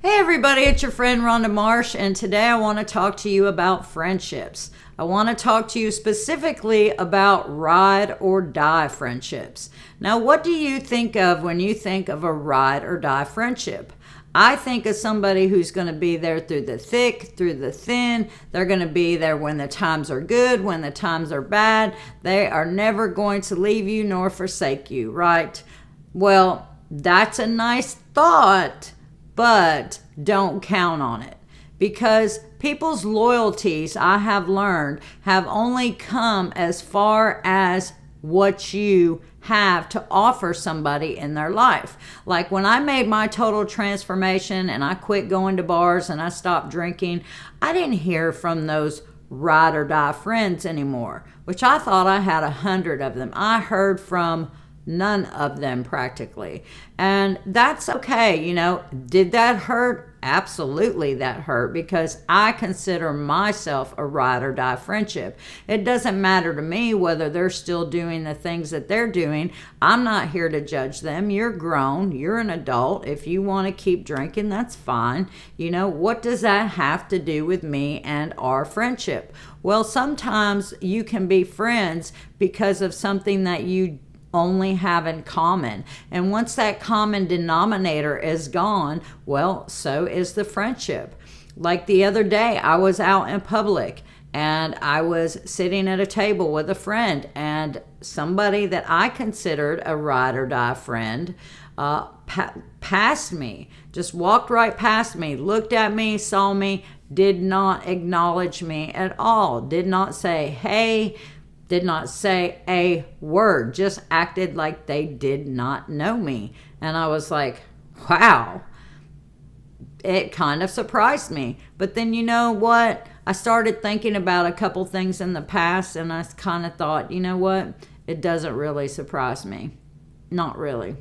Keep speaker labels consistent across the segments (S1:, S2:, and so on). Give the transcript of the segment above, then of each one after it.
S1: Hey everybody, it's your friend Rhonda Marsh, and today I want to talk to you about friendships. I want to talk to you specifically about ride or die friendships. Now, what do you think of when you think of a ride or die friendship? I think of somebody who's going to be there through the thick, through the thin. They're going to be there when the times are good, when the times are bad. They are never going to leave you nor forsake you, right? Well, that's a nice thought, but don't count on it, because people's loyalties, I have learned, have only come as far as what you have to offer somebody in their life. Like when I made my total transformation and I quit going to bars and I stopped drinking, I didn't hear from those ride or die friends anymore, which I thought I had 100 of them. I heard from none of them practically. And that's okay. Did that hurt? Absolutely, that hurt, because I consider myself a ride or die friendship. It doesn't matter to me whether they're still doing the things that they're doing. I'm not here to judge them. You're grown. You're an adult. If you want to keep drinking, that's fine. What does that have to do with me and our friendship? Well, sometimes you can be friends because of something that you only have in common. And once that common denominator is gone, well, so is the friendship. Like the other day, I was out in public and I was sitting at a table with a friend, and somebody that I considered a ride or die friend passed me, just walked right past me, looked at me, saw me, did not acknowledge me at all, did not say, hey, did not say a word, just acted like they did not know me. And I was like, wow, it kind of surprised me. But then you know what? I started thinking about a couple things in the past, and I kind of thought, you know what? It doesn't really surprise me. Not really.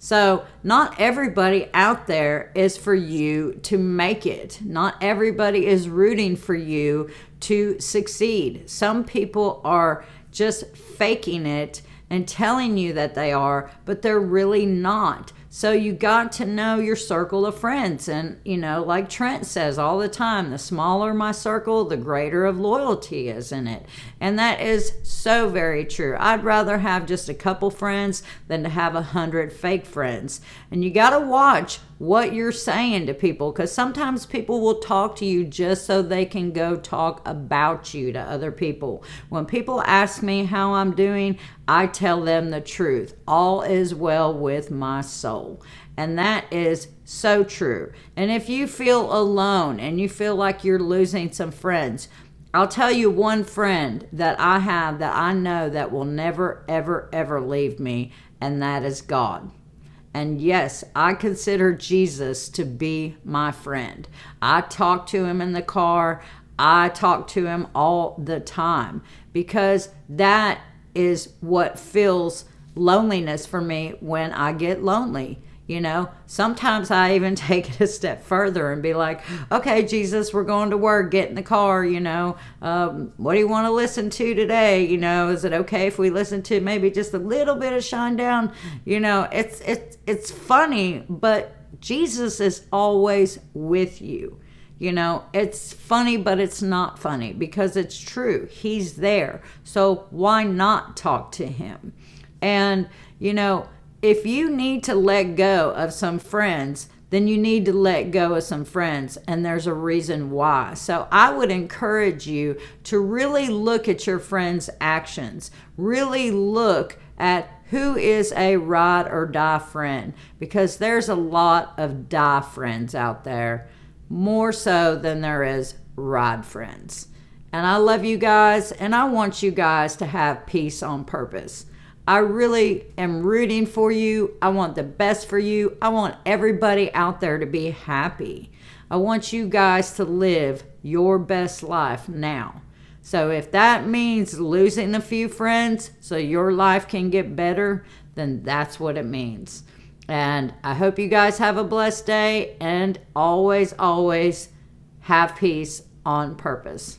S1: So not everybody out there is for you to make it. Not everybody is rooting for you to succeed. Some people are just faking it and telling you that they are, but they're really not. So you got to know your circle of friends. And, like Trent says all the time, the smaller my circle, the greater of loyalty is in it. And that is so very true. I'd rather have just a couple friends than to have 100 fake friends. And you got to watch what you're saying to people, because sometimes people will talk to you just so they can go talk about you to other people. When people ask me how I'm doing, I tell them the truth. All is well with my soul. And that is so true. And if you feel alone and you feel like you're losing some friends, I'll tell you one friend that I have that I know that will never, ever, ever leave me, and that is God. And yes, I consider Jesus to be my friend. I talk to him in the car. I talk to him all the time, because that is what fills loneliness for me when I get lonely. Sometimes I even take it a step further and be like, okay, Jesus, we're going to work, get in the car, what do you want to listen to today? Is it okay if we listen to maybe just a little bit of Shinedown? It's funny, but Jesus is always with you. It's funny, but it's not funny, because it's true. He's there. So why not talk to him? And, if you need to let go of some friends, then you need to let go of some friends, and there's a reason why. So I would encourage you to really look at your friends' actions. Really look at who is a ride or die friend, because there's a lot of die friends out there, more so than there is ride friends. And I love you guys, and I want you guys to have peace on purpose. I really am rooting for you. I want the best for you. I want everybody out there to be happy. I want you guys to live your best life now. So if that means losing a few friends so your life can get better, then that's what it means. And I hope you guys have a blessed day, and always, always have peace on purpose.